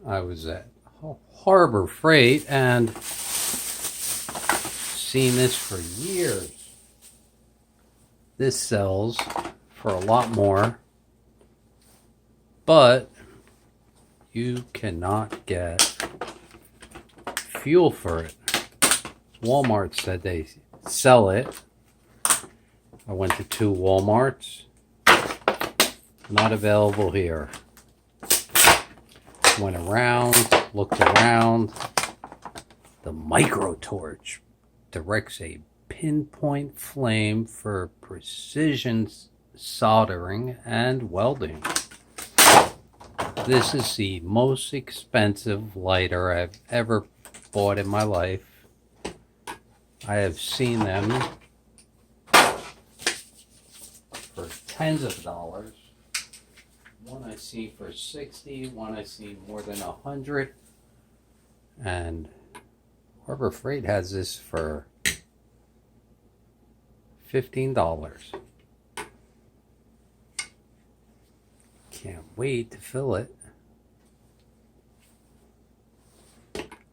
I was at Harbor Freight and seen this for years. This sells for a lot more, but you cannot get fuel for it. Walmart said they sell it. I went to 2 Walmarts. Not available here. Went around, looked around. The micro torch directs a pinpoint flame for precision soldering and welding. This is the most expensive lighter I've ever bought in my life. I have seen them for tens of dollars. One I see for 60, one I see more than 100. And Harbor Freight has this for $15. Can't wait to fill it.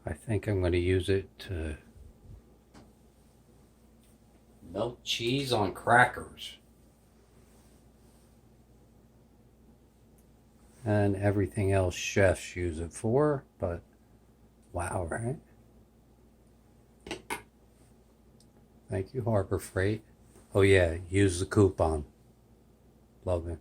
I think I'm going to use it to melt cheese on crackers. And everything else chefs use it for, but wow, right? Thank you, Harbor Freight. Oh yeah, use the coupon. Love it.